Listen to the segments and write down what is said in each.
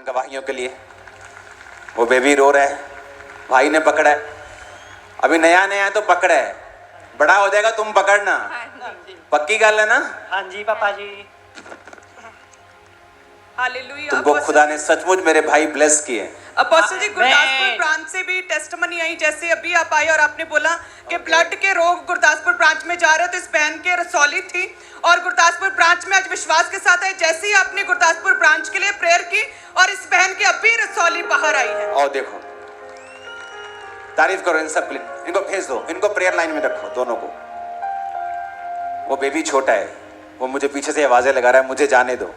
गवाहियों के लिए। वो बेबी रो रहा है, भाई ने पकड़ा है, अभी नया नया है तो पकड़ा है, बड़ा हो जाएगा तुम पकड़ना। पक्की गल है ना? हाँ जी पापा जी। हालेलुया। तुमको खुदा ने सचमुच मेरे भाई ब्लेस किए। अपोस्टल जी, गुरदासपुर ब्रांच से भी टेस्टमनी आई, जैसे अभी आप आए और आपने बोला कि ब्लड के रोग गुरदासपुर ब्रांच में जा रहे हैं, तो इस बहन के रसौली थी और गुरदासपुर ब्रांच में आज विश्वास के साथ आए। जैसे ही आपने गुरदासपुर ब्रांच के लिए प्रेयर की और इस बहन की अभी रसौली बाहर आई है। और देखो, तारीफ करो इन सब, इनको भेज दो, इनको प्रेयर लाइन में रखो दोनों को। वो बेबी छोटा है, वो मुझे पीछे से आवाजें लगा रहा है, मुझे जाने दो।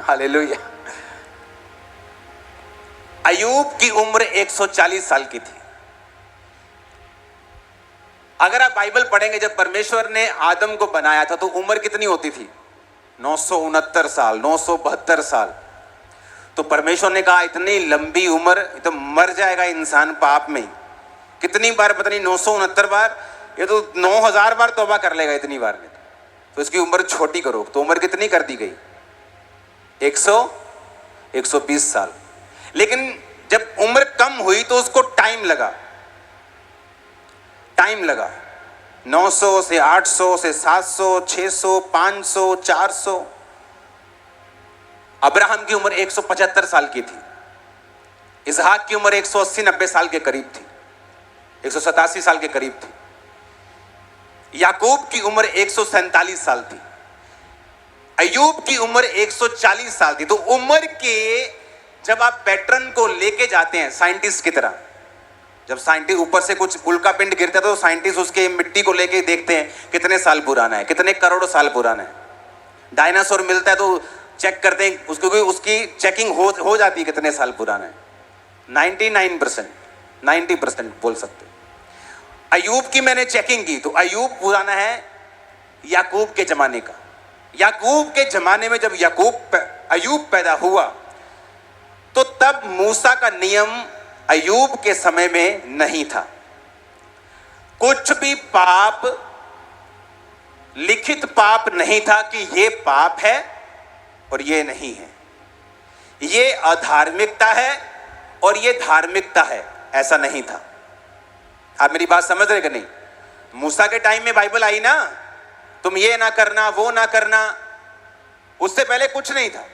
हालेलुया। अयूब की उम्र 140 साल की थी। अगर आप बाइबल पढ़ेंगे, जब परमेश्वर ने आदम को बनाया था तो उम्र कितनी होती थी? 969 साल, 972 साल। तो परमेश्वर ने कहा इतनी लंबी उम्र, तो मर जाएगा इंसान पाप में। कितनी बार पता नहीं, 969 बार, ये तो 9000 बार तौबा कर लेगा इतनी बार में। तो इसकी उम्र छोटी करो, तो उम्र कितनी कर दी गई? 120 साल। लेकिन जब उम्र कम हुई तो उसको टाइम लगा, 900 से 800 से 700, 600, 500, 400। अब्राहम की उम्र 175 साल की थी। इसहाक की उम्र 180-90 साल के करीब थी, 187 साल के करीब थी। याकूब की उम्र 147 साल थी। अयूब की उम्र 140 साल थी। तो उम्र के जब आप पैटर्न को लेके जाते हैं साइंटिस्ट की तरह, जब साइंटिस्ट ऊपर से कुछ उल्का पिंड गिरता है तो साइंटिस्ट उसके मिट्टी को लेके देखते हैं कितने साल पुराना है, कितने करोड़ साल पुराना है। डायनासोर मिलता है तो चेक करते हैं उसको, उसकी चेकिंग हो जाती है कितने साल पुराना है। 99%, 90% बोल सकते। अयूब की मैंने चेकिंग की तो अयूब पुराना है याकूब के जमाने का। याकूब के जमाने में जब अयूब पैदा हुआ तो तब मूसा का नियम अयूब के समय में नहीं था। कुछ भी पाप, लिखित पाप नहीं था कि ये पाप है और ये नहीं है, ये अधार्मिकता है और ये धार्मिकता है, ऐसा नहीं था। आप मेरी बात समझ रहे कि नहीं? मूसा के टाइम में बाइबल आई ना, तुम ये ना करना, वो ना करना, उससे पहले कुछ नहीं था।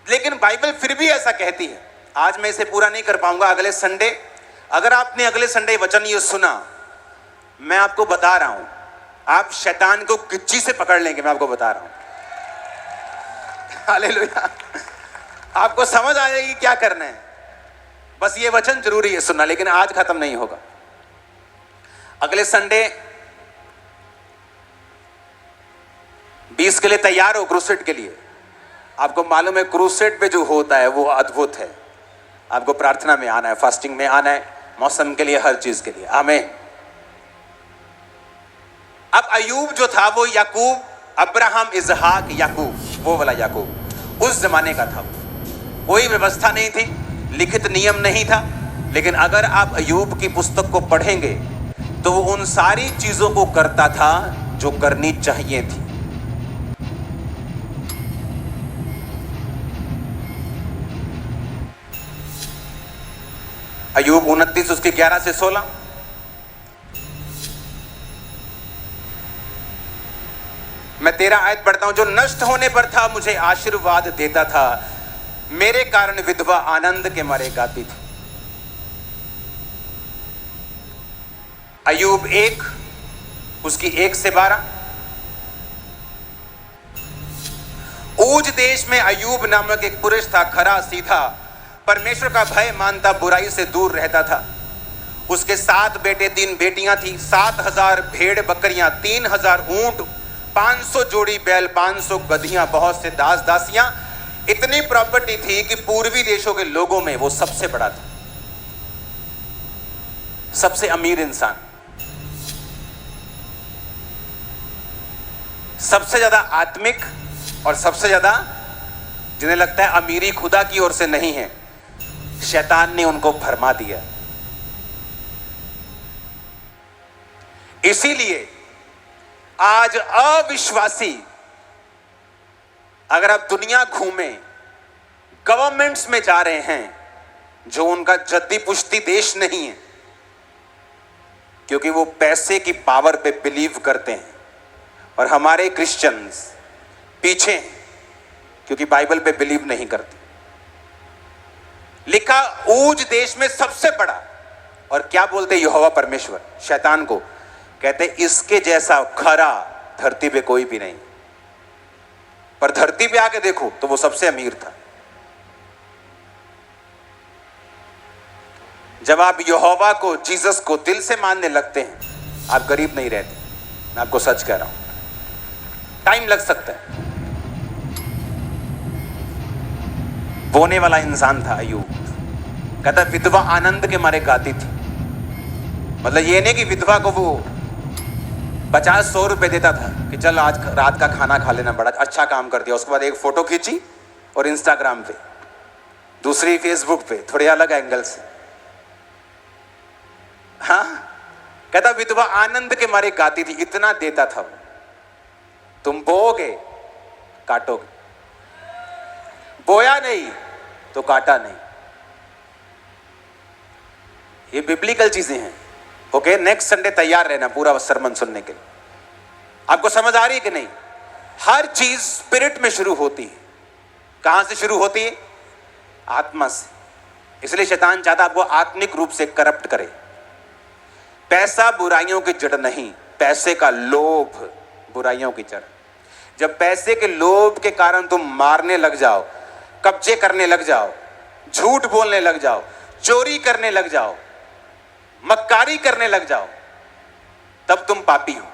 लेकिन बाइबल फिर भी ऐसा कहती है। आज मैं इसे पूरा नहीं कर पाऊंगा, अगले संडे, अगर आपने अगले संडे वचन ये सुना, मैं आपको बता रहा हूं, आप शैतान को गिच्ची से पकड़ लेंगे, मैं आपको बता रहा हूं। हालेलुया। आपको समझ आ जाएगी क्या करना है। बस ये वचन जरूरी है सुनना, लेकिन आज खत्म नहीं होगा। अगले संडे 20 के लिए तैयार हो, क्रूसेड के लिए। आपको मालूम है क्रूसेड पे जो होता है वो अद्भुत है। आपको प्रार्थना में आना है, फास्टिंग में आना है, मौसम के लिए, हर चीज के लिए। आमीन। अब अयूब जो था वो याकूब, अब्राहम, इसहाक, याकूब, वो वाला याकूब उस जमाने का था। कोई व्यवस्था नहीं थी, लिखित नियम नहीं था। लेकिन अगर आप अयूब की पुस्तक को पढ़ेंगे तो वो उन सारी चीजों को करता था जो करनी चाहिए थी। अयूब 29 उसके 11 से 16। मैं 13 आयत पढ़ता हूं। जो नष्ट होने पर था मुझे आशीर्वाद देता था, मेरे कारण विधवा आनंद के मारे गाती थी। अयूब 1 उसकी 1 से 12। ऊज देश में अयूब नामक एक पुरुष था, खरा सीधा, परमेश्वर का भय मानता, बुराई से दूर रहता था। उसके 7 बेटे 3 बेटियां थी, 7000 भेड़ बकरियां, 3000 ऊंट, 500 जोड़ी बैल, 500 गधियां, बहुत से दास दासियां। इतनी प्रॉपर्टी थी कि पूर्वी देशों के लोगों में वो सबसे बड़ा था, सबसे अमीर इंसान, सबसे ज्यादा आत्मिक, और सबसे ज्यादा जिन्हें लगता है अमीरी खुदा की ओर से नहीं है, शैतान ने उनको भरमा दिया। इसीलिए आज अविश्वासी, अगर आप दुनिया घूमें, गवर्नमेंट्स में जा रहे हैं जो उनका जद्दी पुश्ती देश नहीं है, क्योंकि वो पैसे की पावर पे बिलीव करते हैं। और हमारे क्रिश्चियंस पीछे हैं क्योंकि बाइबल पे बिलीव नहीं करते। लिखा ऊज देश में सबसे बड़ा, और क्या बोलते यहोवा परमेश्वर शैतान को, कहते इसके जैसा खरा धरती पे कोई भी नहीं। पर धरती पे आके देखो तो वो सबसे अमीर था। जब आप यहोवा को, जीसस को दिल से मानने लगते हैं, आप गरीब नहीं रहते। मैं आपको सच कह रहा हूं, टाइम लग सकता है। बोने वाला इंसान था अय्यूब, कहता विधवा आनंद के मारे गाती थी। मतलब ये नहीं कि विधवा को वो 50-100 रुपए देता था कि चल आज रात का खाना खा लेना, बड़ा अच्छा काम कर दिया। उसके बाद एक फोटो खींची और इंस्टाग्राम पे, दूसरी फेसबुक पे, थोड़े अलग एंगल से। हाँ, कहता विधवा आनंद के मारे गाती थी, इतना देता था वो। तुम बोओगे काटोगे, बोया नहीं तो काटा नहीं। ये बिब्लिकल चीजें हैं। ओके, नेक्स्ट संडे तैयार रहना पूरा सरमन सुनने के लिए। आपको समझ आ रही है कि नहीं? हर चीज स्पिरिट में शुरू होती है। कहां से शुरू होती है? आत्मा से। इसलिए शैतान चाहता आपको आत्मिक रूप से करप्ट करे। पैसा बुराइयों की जड़ नहीं, पैसे का लोभ बुराइयों की जड़। जब पैसे के लोभ के कारण तुम मारने लग जाओ, कब्जे करने लग जाओ, झूठ बोलने लग जाओ, चोरी करने लग जाओ, मक्कारी करने लग जाओ, तब तुम पापी हो।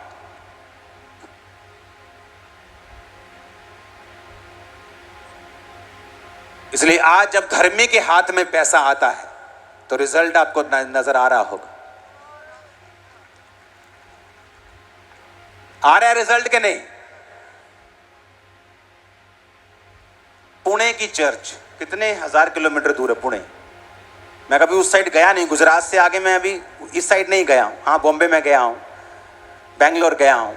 इसलिए आज जब धर्मी के हाथ में पैसा आता है तो रिजल्ट आपको नजर आ रहा होगा। आ रहा है रिजल्ट के नहीं? पुणे की चर्च कितने 1000 किलोमीटर दूर है पुणे। मैं कभी उस साइड गया नहीं, गुजरात से आगे मैं अभी इस साइड नहीं गया हूं। हाँ, बॉम्बे में गया हूं, बेंगलोर गया हूं।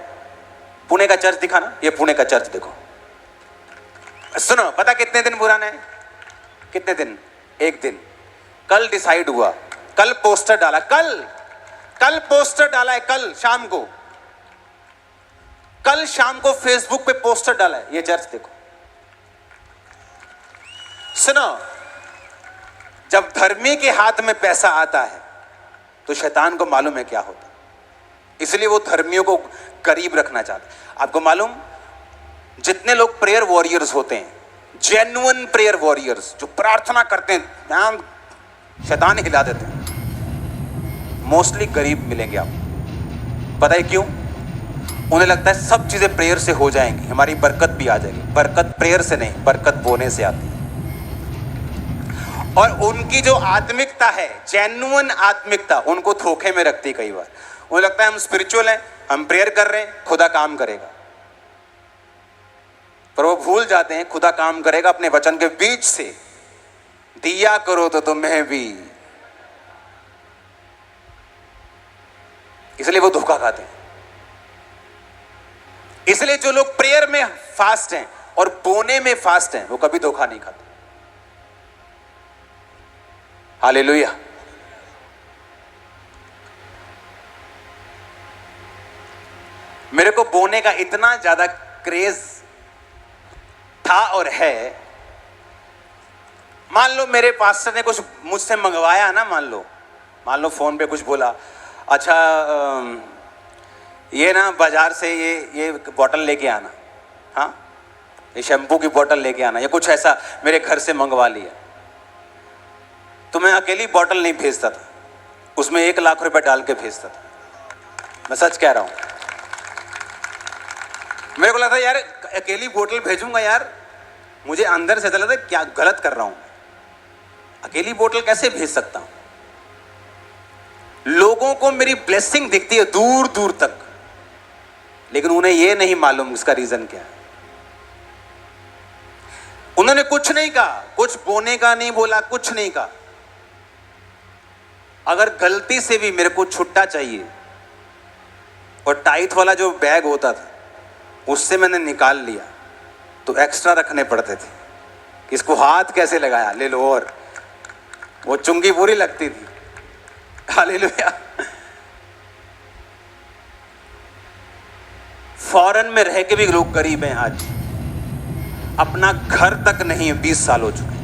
पुणे का चर्च दिखा ना, ये पुणे का चर्च देखो। सुनो, पता कितने दिन पुराना है? कितने दिन? एक दिन। कल डिसाइड हुआ, कल पोस्टर डाला, कल पोस्टर डाला है, कल शाम को, कल शाम को फेसबुक पे पोस्टर डाला है, ये चर्च देखो। सुनो, जब धर्मी के हाथ में पैसा आता है तो शैतान को मालूम है क्या होता है, इसलिए वो धर्मियों को करीब रखना चाहता है। आपको मालूम, जितने लोग प्रेयर वॉरियर्स होते हैं, जेन्युइन प्रेयर वॉरियर्स जो प्रार्थना करते हैं, शैतान हिला देते हैं, मोस्टली गरीब मिलेंगे आपको। पता है क्यों? उन्हें लगता है सब चीजें प्रेयर से हो जाएंगी, हमारी बरकत भी आ जाएगी। बरकत प्रेयर से नहीं, बरकत बोने से आती है। और उनकी जो आत्मिकता है, जेन्युइन आत्मिकता, उनको धोखे में रखती कई बार। उन्हें लगता है हम स्पिरिचुअल हैं, हम प्रेयर कर रहे हैं, खुदा काम करेगा। पर वो भूल जाते हैं खुदा काम करेगा अपने वचन के बीच से। दिया करो तो तुम्हें भी, इसलिए वो धोखा खाते हैं। इसलिए जो लोग प्रेयर में फास्ट हैं और बोने में फास्ट हैं, वो कभी धोखा नहीं खाते। हालेलुया। मेरे को बोने का इतना ज्यादा क्रेज था और है। मान लो मेरे पास्टर ने कुछ मुझसे मंगवाया ना, मान लो फोन पे कुछ बोला, अच्छा ये ना बाजार से ये बोतल लेके आना, हाँ ये शैम्पू की बोतल लेके आना, या कुछ ऐसा मेरे घर से मंगवा लिया, तो मैं अकेली बोतल नहीं भेजता था, उसमें 1 लाख रुपए डाल के भेजता था। मैं सच कह रहा हूं। मेरे को लगता यार अकेली बोतल भेजूंगा यार, मुझे अंदर से लगता है क्या गलत कर रहा हूं, अकेली बोतल कैसे भेज सकता हूं। लोगों को मेरी ब्लेसिंग दिखती है दूर दूर तक, लेकिन उन्हें यह नहीं मालूम इसका रीजन क्या है। उन्होंने कुछ नहीं कहा, कुछ बोने का नहीं बोला, कुछ नहीं कहा। अगर गलती से भी मेरे को छुट्टा चाहिए, और टाइट वाला जो बैग होता था उससे मैंने निकाल लिया, तो एक्स्ट्रा रखने पड़ते थे इसको हाथ कैसे लगाया, ले लो। और वो चुंगी पूरी लगती थी। हालेलुया। फॉरेन में रह के भी लोग गरीब हैं आज, अपना घर तक नहीं, 20 साल हो चुके।